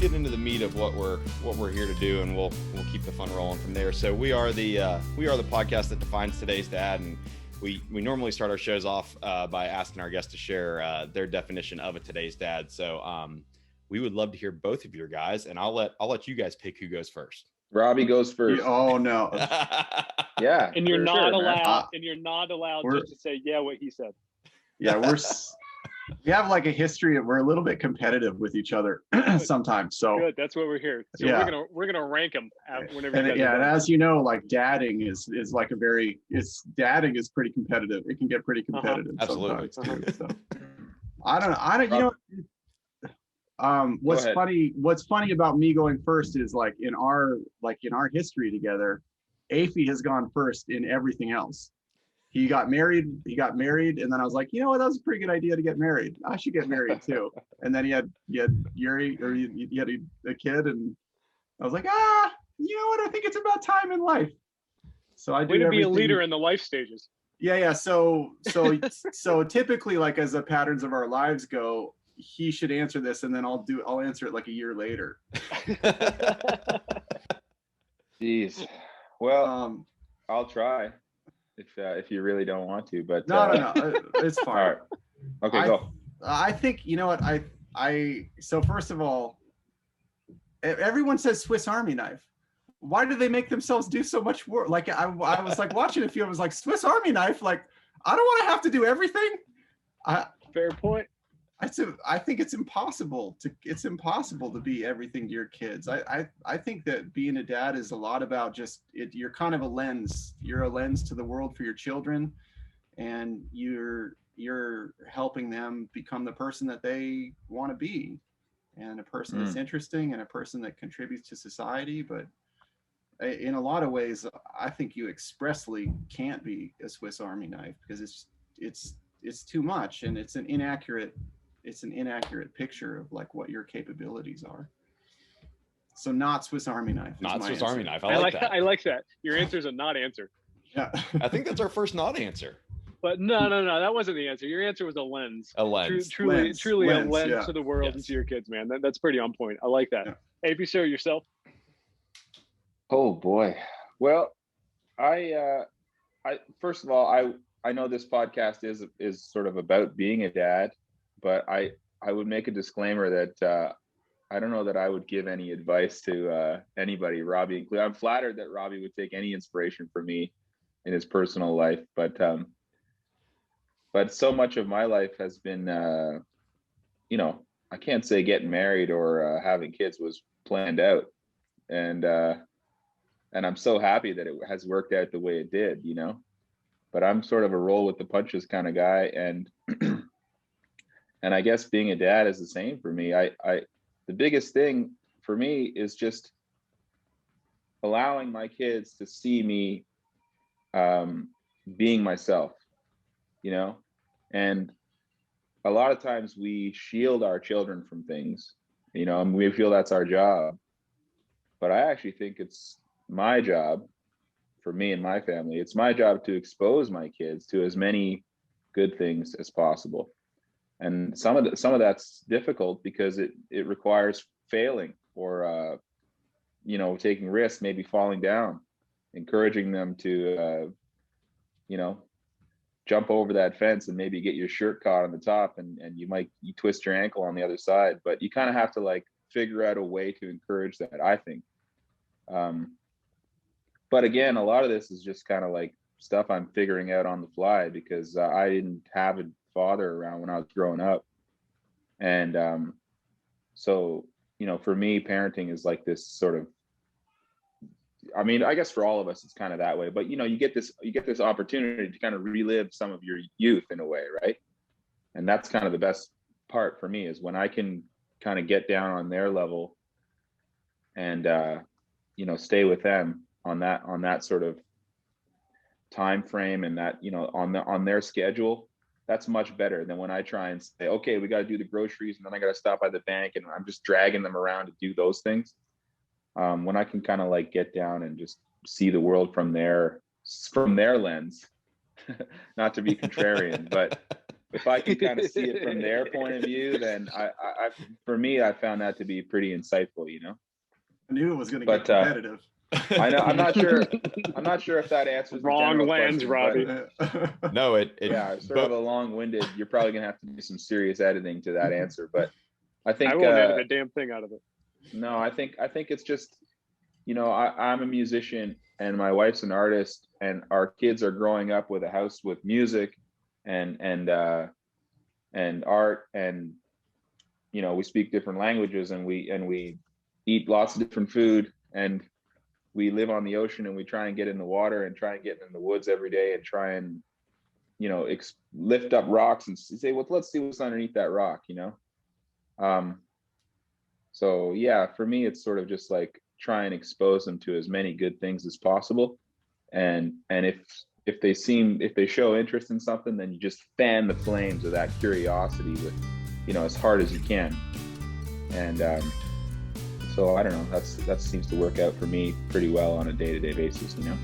get into the meat of what we're here to do, and we'll keep the fun rolling from there. So we are the podcast that defines today's dad, and we normally start our shows off by asking our guests to share their definition of a today's dad. So we would love to hear both of your guys, and I'll let you guys pick who goes first. Robbie goes first. Oh no. Yeah. And you're not allowed. man. And you're not allowed just to say what he said. Yeah, we have like a history of we're a little bit competitive with each other sometimes. So good. That's what we're here. So yeah. we're gonna rank them whenever. And as you know, like dadding is like dadding is pretty competitive. It can get pretty competitive Absolutely. sometimes too. So I don't you know. What's funny about me going first is like in our history together, Afie has gone first in everything else. He got married, and then I was like, you know what, that was a pretty good idea to get married. I should get married too. And then he had Yuri, or you had a kid, and I was like, you know what, I think it's about time in life. So I do way to be a everything. leader in the life stages. Yeah. So typically, like as the patterns of our lives go, he should answer this, and then I'll answer it like a year later. Jeez. Well, I'll try if you really don't want to, but no, it's fine. All right. Okay, go. I think, you know what, so first of all, everyone says Swiss Army knife. Why do they make themselves do so much work? Like I was like watching a few, I was like, Swiss Army knife, like I don't want to have to do everything. Fair point. I think it's impossible to be everything to your kids. I think that being a dad is a lot about just you're kind of a lens. You're a lens to the world for your children, and you're helping them become the person that they want to be, and a person that's interesting, and a person that contributes to society. But in a lot of ways, I think you expressly can't be a Swiss Army knife, because it's too much, and it's an inaccurate picture of like what your capabilities are. So not Swiss Army knife. Not Swiss Army knife. I like that. I like that. Your answer's a not answer. Yeah. I think that's our first not answer. But no, that wasn't the answer. Your answer was a lens. A lens. Truly a lens yeah. to the world and to your kids, man. That's pretty on point. I like that. Yeah. Afie, sir, yourself? Oh boy. Well, I first of all, I know this podcast is sort of about being a dad, but I would make a disclaimer that I don't know that I would give any advice to anybody, Robbie included. I'm flattered that Robbie would take any inspiration from me in his personal life, but so much of my life has been, I can't say getting married or having kids was planned out, and I'm so happy that it has worked out the way it did, But I'm sort of a roll with the punches kind of guy, and and I guess being a dad is the same for me. The biggest thing for me is just allowing my kids to see me being myself, and a lot of times we shield our children from things, and we feel that's our job. But I actually think it's my job, for me and my family, it's my job to expose my kids to as many good things as possible. And some of that's difficult because it requires failing or taking risks, maybe falling down, encouraging them to jump over that fence and maybe get your shirt caught on the top, and you twist your ankle on the other side. But you kind of have to like figure out a way to encourage that, I think. But again, a lot of this is just kind of like stuff I'm figuring out on the fly, because I didn't have a father around when I was growing up. And so, for me, parenting is like this sort of, I guess for all of us, it's kind of that way, but you get this opportunity to kind of relive some of your youth in a way, right? And that's kind of the best part for me, is when I can kind of get down on their level and stay with them on that sort of time frame, and that on their schedule. That's much better than when I try and say, okay, we got to do the groceries, and then I got to stop by the bank, and I'm just dragging them around to do those things. When I can kind of like get down and just see the world from their lens, not to be contrarian, but if I can kind of see it from their point of view, then for me, I found that to be pretty insightful, you know. I knew it was going to get competitive. I know. I'm not sure. I'm not sure if that answers the wrong lens, question, Robbie. No, yeah, sort of a long-winded. You're probably gonna have to do some serious editing to that answer, but I think I won't edit a damn thing out of it. No, I think it's just, you know, I'm a musician and my wife's an artist, and our kids are growing up with a house with music and art, and you know, we speak different languages, and we eat lots of different food, and we live on the ocean, and we try and get in the water and try and get in the woods every day and try and, you know, lift up rocks and say, well, let's see what's underneath that rock, you know? So yeah, for me, it's sort of just like try and expose them to as many good things as possible. And if they show interest in something, then you just fan the flames of that curiosity with, you know, as hard as you can. And, so I don't know, that seems to work out for me pretty well on a day-to-day basis, you know?